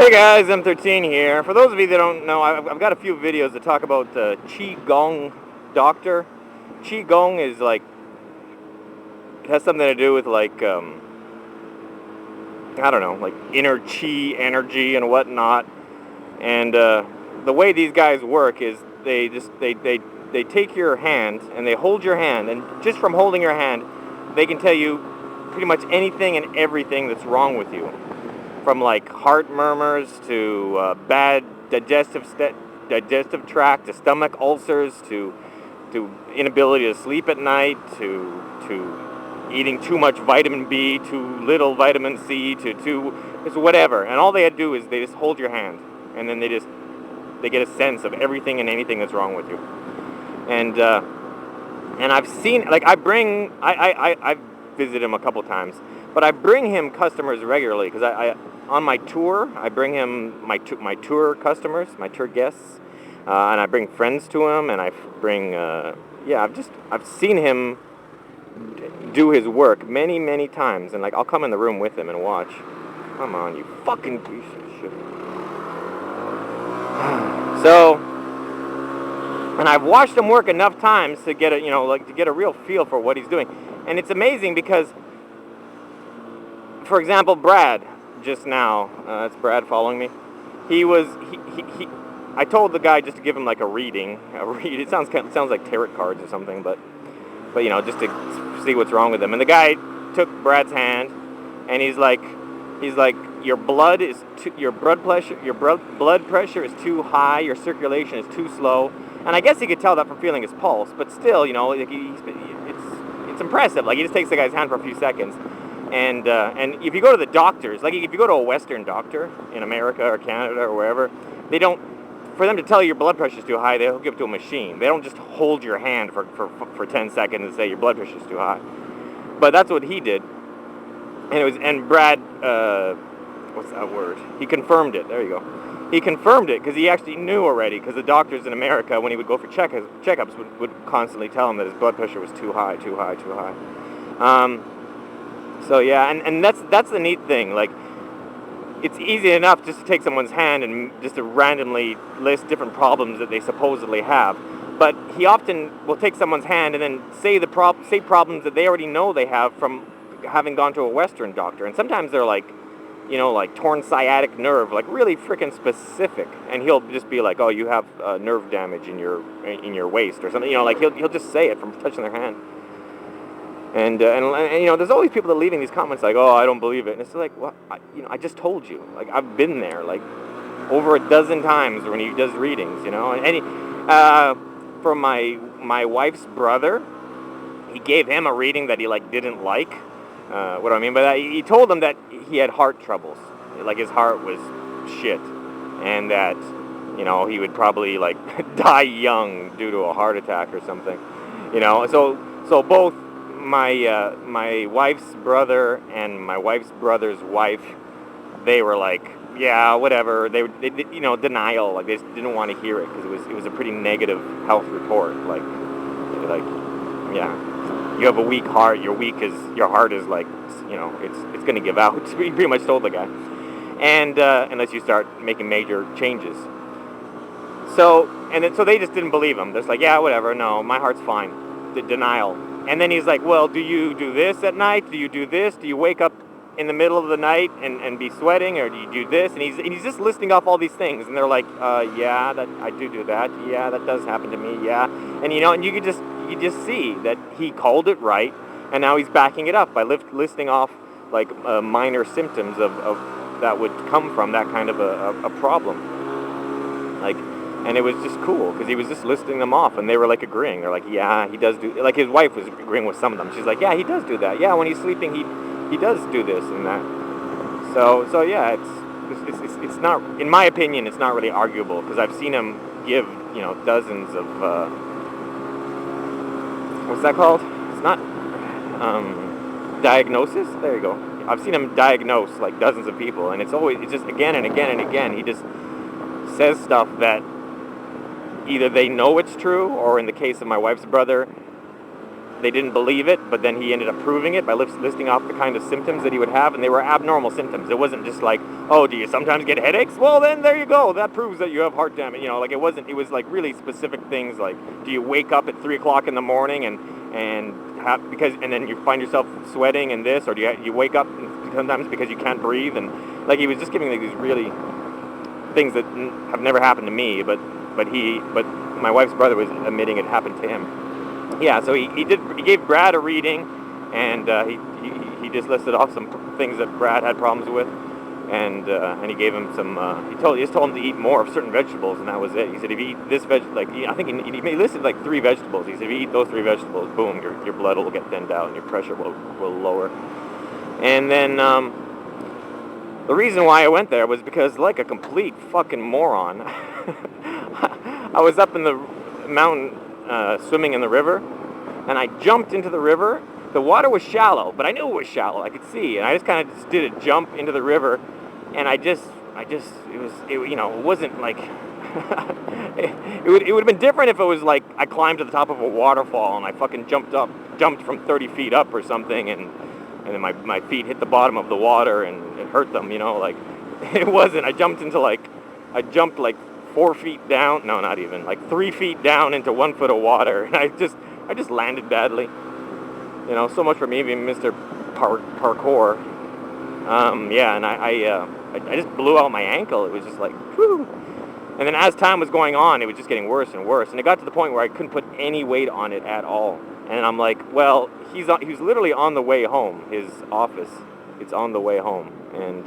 Hey guys, M13 here. For those of you that don't know, I've got a few videos that talk about the Qi-Gong doctor. Qi-Gong is like, has something to do with like, I don't know, like inner Qi energy and whatnot. And the way these guys work is they take your hand and they hold your hand, and just from holding your hand, they can tell you pretty much anything and everything that's wrong with you. From like heart murmurs to bad digestive tract, to stomach ulcers, to inability to sleep at night, to eating too much vitamin B, too little vitamin C, it's whatever. And all they had to do is they just hold your hand, and then they get a sense of everything and anything that's wrong with you. And I've seen, like, I visit him a couple times, but I bring him customers regularly because I on my tour, I bring him my tour customers, my tour guests, and I bring friends to him, and I bring, I've seen him do his work many times, and like I'll come in the room with him and watch. Come on, you fucking piece of shit. So, and I've watched him work enough times to get a real feel for what he's doing, and it's amazing because, for example, Brad. Just now, that's Brad following me. I told the guy just to give him like a read. It sounds like tarot cards or something, but just to see what's wrong with him. And the guy took Brad's hand, and he's like, your blood pressure is too high, your circulation is too slow. And I guess he could tell that from feeling his pulse, but still, like it's impressive. Like, he just takes the guy's hand for a few seconds. And if you go to the doctors, like if you go to a Western doctor in America or Canada or wherever, for them to tell you your blood pressure is too high, they'll give it to a machine. They don't just hold your hand for 10 seconds and say your blood pressure is too high. But that's what he did. And Brad, what's that word? He confirmed it. There you go. He confirmed it because he actually knew already, because the doctors in America, when he would go for checkups, would constantly tell him that his blood pressure was too high. So yeah, and that's the neat thing. Like, it's easy enough just to take someone's hand and just to randomly list different problems that they supposedly have. But he often will take someone's hand and then say problems that they already know they have from having gone to a Western doctor. And sometimes they're like, like torn sciatic nerve, like really freaking specific. And he'll just be like, oh, you have nerve damage in your waist or something. Like he'll just say it from touching their hand. And there's always people that are leaving these comments like, oh, I don't believe it. And it's like, well, I just told you. Like, I've been there, like, over a dozen times when he does readings, And for my wife's brother, he gave him a reading that he, like, didn't like. What do I mean by that? He told him that he had heart troubles. Like, his heart was shit. And that, he would probably, like, die young due to a heart attack or something. So both my wife's brother and my wife's brother's wife, they were like, yeah, whatever. They denial. Like, they just didn't want to hear it because it was a pretty negative health report. Like, yeah, you have a weak heart. Your heart is like, it's going to give out. He pretty much told the guy, and unless you start making major changes. So they just didn't believe him. They're just like, yeah, whatever. No, my heart's fine. Denial. And then he's like, well, do you do this at night? Do you do this? Do you wake up in the middle of the night and be sweating? Or do you do this? And he's just listing off all these things. And they're like, yeah, that I do that. Yeah, that does happen to me. Yeah. And, and you just see that he called it right. And now he's backing it up by listing off, like, minor symptoms of that would come from that kind of a problem. Like, and it was just cool because he was just listing them off, and they were like agreeing. They're like, yeah, he does do. Like, his wife was agreeing with some of them. She's like, yeah, he does do that. Yeah, when he's sleeping, he does do this and that. So yeah, it's not, in my opinion, it's not really arguable because I've seen him give dozens of what's that called? It's not diagnosis. There you go. I've seen him diagnose like dozens of people, and it's just again and again and again. He just says stuff that either they know it's true, or in the case of my wife's brother, they didn't believe it, but then he ended up proving it by listing off the kind of symptoms that he would have, and they were abnormal symptoms. It wasn't just like, oh, do you sometimes get headaches? Well, then there you go. That proves that you have heart damage. You know, like it wasn't. It was like really specific things, like, do you wake up at 3 o'clock in the morning and then you find yourself sweating and this, or do you wake up sometimes because you can't breathe, and like he was just giving like these really things that have never happened to me, but my wife's brother was admitting it happened to him. Yeah, so he gave Brad a reading, and he just listed off some things that Brad had problems with, and he gave him some. He just told him to eat more of certain vegetables, and that was it. He said if you eat this I think he listed like 3 vegetables. He said if you eat those 3 vegetables, boom, your blood will get thinned out and your pressure will lower. And then the reason why I went there was because, like a complete fucking moron, I was up in the mountain swimming in the river, and I jumped into the river. The water was shallow, but I knew it was shallow. I could see, and I just kind of just did a jump into the river, and it wasn't like it would have been different if it was like I climbed to the top of a waterfall and I fucking jumped from 30 feet up or something, and then my feet hit the bottom of the water and it hurt them, you know, like it wasn't. I jumped like 4 feet down, no, not even, like 3 feet down into 1 foot of water, and I just landed badly. You know, so much for me being Mr. Parkour. Yeah, and I just blew out my ankle. It was just like, whew. And then as time was going on, it was just getting worse and worse, and it got to the point where I couldn't put any weight on it at all. And I'm like, well, he's literally on the way home. His office, it's on the way home, and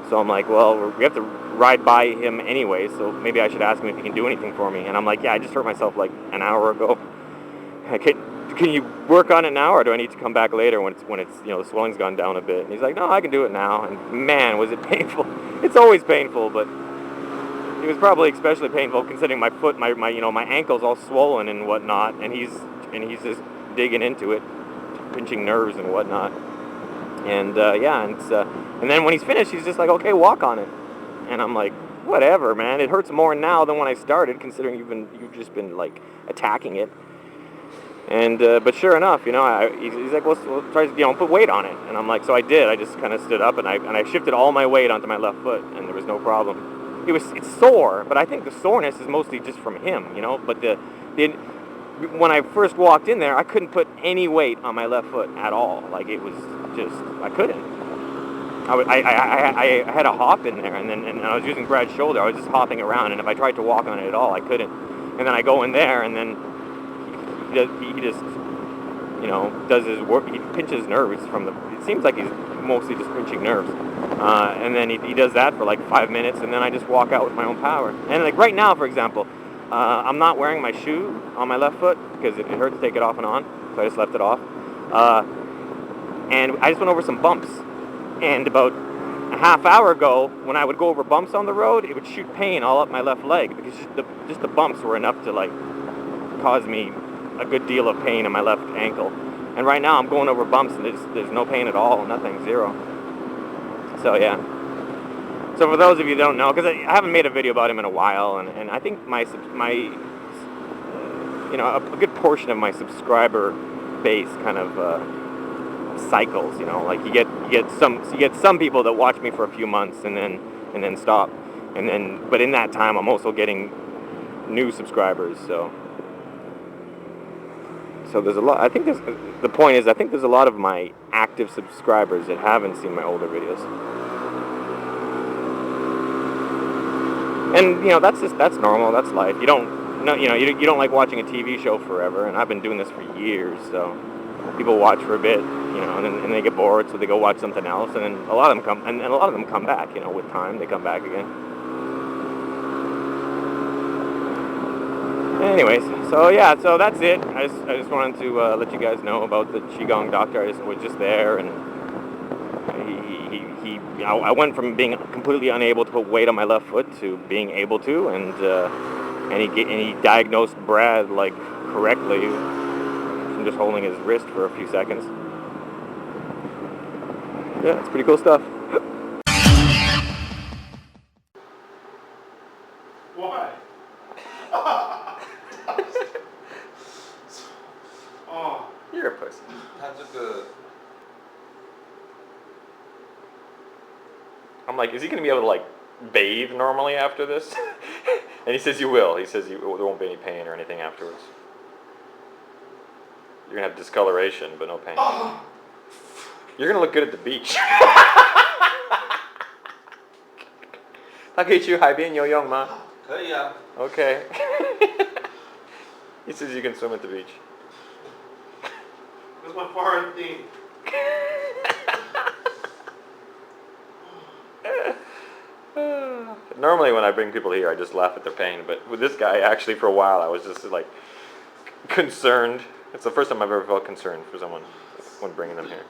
so I'm like, well, we have to ride by him anyway, so maybe I should ask him if he can do anything for me. And I'm like, yeah, I just hurt myself like an hour ago. Can you work on it now, or do I need to come back later when it's the swelling's gone down a bit? And he's like, no, I can do it now. And man, was it painful. It's always painful, but it was probably especially painful considering my foot, my ankle's all swollen and whatnot, and he's just digging into it, pinching nerves and whatnot. And and then when he's finished, he's just like, okay, walk on it. And I'm like, whatever, man. It hurts more now than when I started, considering you've just been like attacking it. And but sure enough, he's like, well, try put weight on it. And I'm like, so I did. I just kind of stood up and I shifted all my weight onto my left foot, and there was no problem. It's sore, but I think the soreness is mostly just from him, But when I first walked in there, I couldn't put any weight on my left foot at all. Like it was just, I couldn't. I had a hop in there, and I was using Brad's shoulder. I was just hopping around, and if I tried to walk on it at all, I couldn't. And then I go in there, and then he just does his work. He pinches nerves it seems like he's mostly just pinching nerves. And then he does that for like 5 minutes, and then I just walk out with my own power. And like right now, for example, I'm not wearing my shoe on my left foot because it hurts to take it off and on, so I just left it off. And I just went over some bumps. And about a half hour ago, when I would go over bumps on the road, it would shoot pain all up my left leg because just the bumps were enough to like cause me a good deal of pain in my left ankle. And right now I'm going over bumps and there's no pain at all, nothing, zero. So yeah. So for those of you who don't know, because I haven't made a video about him in a while, and I think my a good portion of my subscriber base kind of cycles, like you get some people that watch me for a few months and then stop, but in that time I'm also getting new subscribers, so there's a lot. I think the point is, I think there's a lot of my active subscribers that haven't seen my older videos, and that's normal, that's life. You don't like watching a TV show forever, and I've been doing this for years, so people watch for a bit, and then they get bored, so they go watch something else, and then a lot of them come, and a lot of them come back, with time, they come back again. Anyways, so that's it. I just wanted to let you guys know about the Qi-Gong doctor. I was just there, and I went from being completely unable to put weight on my left foot to being able to, and he diagnosed Brad like correctly. Just holding his wrist for a few seconds. Yeah, it's pretty cool stuff. Why? Oh. I'm like, is he going to be able to, like, bathe normally after this? And he says you will. He says there won't be any pain or anything afterwards. You're going to have discoloration, but no pain. Oh. You're going to look good at the beach. 他可以去海边游泳吗？可以啊。Okay. He says you can swim at the beach. That's my foreign thing. Normally when I bring people here, I just laugh at their pain. But with this guy, actually, for a while, I was just like concerned. It's the first time I've ever felt concerned for someone when bringing them here.